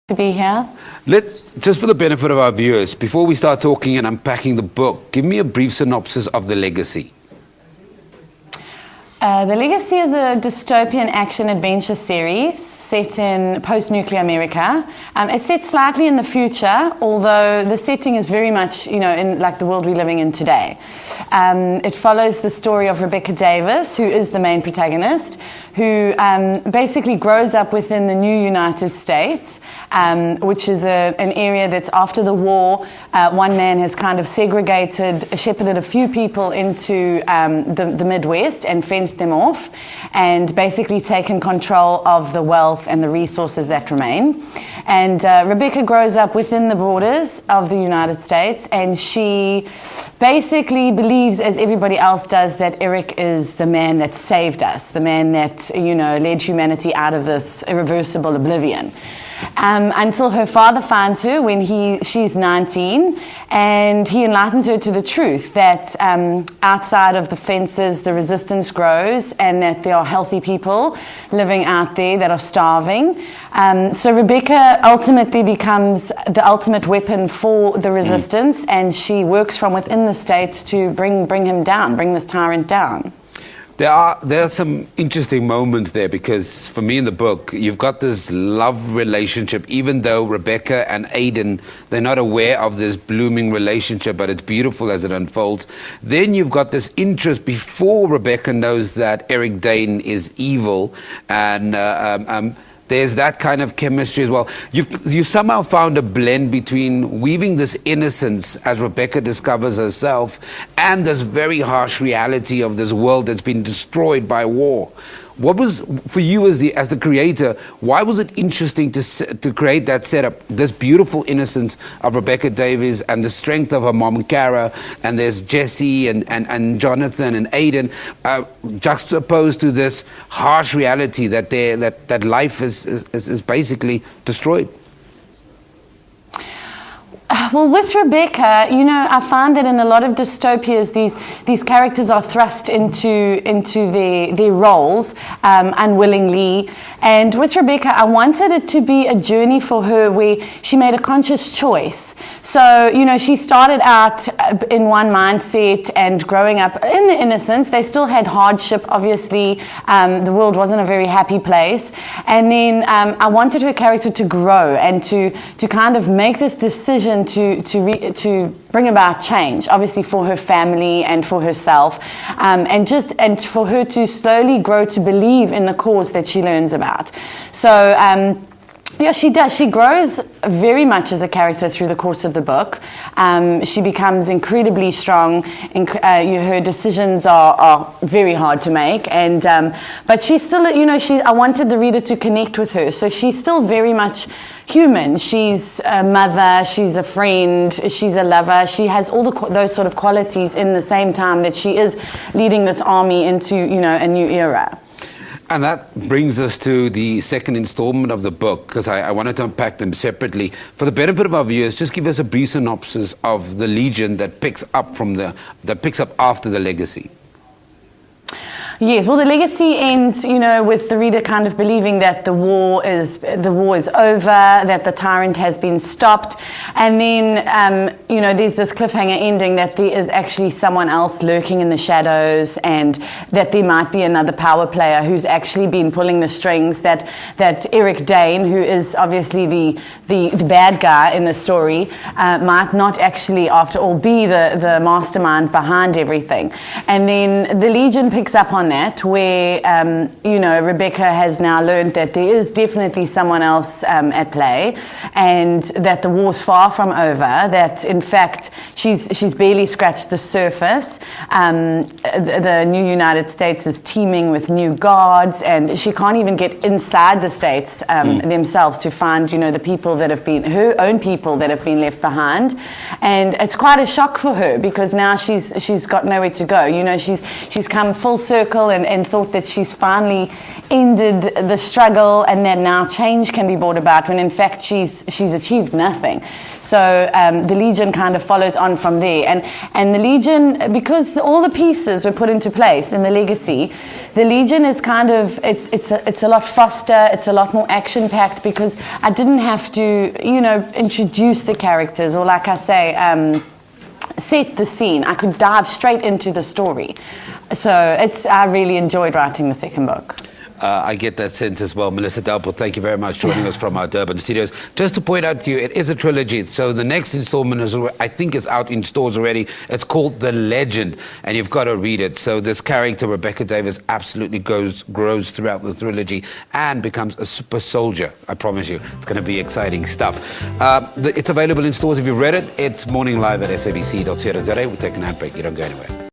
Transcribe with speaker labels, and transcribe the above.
Speaker 1: To be here.
Speaker 2: Let's, just for the benefit of our viewers, before we start talking and unpacking the book, give me a brief synopsis of The Legacy.
Speaker 1: The Legacy is a dystopian action-adventure series set in post-nuclear America. It's set slightly in the future, although the setting is very much, in like the world we're living in today. It follows the story of Rebecca Davis, who is the main protagonist, who basically grows up within the new United States, which is an area that's after the war. One man has kind of shepherded a few people into the Midwest and fenced them off, and basically taken control of the wealth and the resources that remain. And Rebecca grows up within the borders of the United States, and she basically believes, as everybody else does, that Eric is the man that saved us, the man that, led humanity out of this irreversible oblivion. Until her father finds her when she's 19, and he enlightens her to the truth that outside of the fences the resistance grows, and that there are healthy people living out there that are starving. So Rebecca ultimately becomes the ultimate weapon for the resistance, and she works from within the states to bring him down, bring this tyrant down.
Speaker 2: There are some interesting moments there, because for me in the book, you've got this love relationship, even though Rebecca and Aiden, they're not aware of this blooming relationship, but it's beautiful as it unfolds. Then you've got this interest before Rebecca knows that Eric Dane is evil, and there's that kind of chemistry as well. You've somehow found a blend between weaving this innocence as Rebecca discovers herself and this very harsh reality of this world that's been destroyed by war. What was, for you as the creator, why was it interesting to create that setup, this beautiful innocence of Rebecca Davis and the strength of her mom, Cara, and there's Jesse and Jonathan and Aiden, juxtaposed to this harsh reality that life is basically destroyed?
Speaker 1: Well, with Rebecca, I find that in a lot of dystopias, these characters are thrust into their roles unwillingly. And with Rebecca, I wanted it to be a journey for her where she made a conscious choice. So, she started out in one mindset and growing up in the innocence. They still had hardship, obviously. The world wasn't a very happy place. And then I wanted her character to grow and to kind of make this decision to bring about change, obviously for her family and for herself, and for her to slowly grow to believe in the cause that she learns about. So yeah, she does. She grows very much as a character through the course of the book. She becomes incredibly strong. Her decisions are very hard to make, but she's still, I wanted the reader to connect with her. So she's still very much human. She's a mother. She's a friend. She's a lover. She has all those sort of qualities in the same time that she is leading this army into, a new era.
Speaker 2: And that brings us to the second installment of the book, because I wanted to unpack them separately. For the benefit of our viewers, just give us a brief synopsis of the Legion that picks up after The Legacy. Yes, well, The Legacy ends, with the reader kind of believing that the war is over, that the tyrant has been stopped, and then, there's this cliffhanger ending that there is actually someone else lurking in the shadows, and that there might be another power player who's actually been pulling the strings. That Eric Dane, who is obviously the bad guy in the story, might not actually, after all, be the mastermind behind everything. And then the Legion picks up on that, where Rebecca has now learned that there is definitely someone else at play, and that the war's far from over, that in fact she's barely scratched the surface. The new United States is teeming with new guards, and she can't even get inside the states themselves to find the people that have been her own people that have been left behind. And it's quite a shock for her, because now she's got nowhere to go. She's come full circle and thought that she's finally ended the struggle, and that now change can be brought about, when in fact she's achieved nothing. So the Legion kind of follows on from there, and the Legion, because all the pieces were put into place in The Legacy,
Speaker 1: The Legion is kind of, it's a lot faster, it's a lot more action-packed because I didn't have to, introduce the characters or, like I say, set the scene. I could dive straight into the story. So I really enjoyed writing the second book.
Speaker 2: I get that sense as well. Melissa Delport, thank you very much for joining us from our Durban studios. Just to point out to you, it is a trilogy. So the next installment I think is out in stores already. It's called The Legend, and you've got to read it. So this character, Rebecca Davis, absolutely grows throughout the trilogy and becomes a super soldier. I promise you, it's going to be exciting stuff. It's available in stores. If you've read it, it's morning live at sabc.co.za. We'll take an ad break. You don't go anywhere.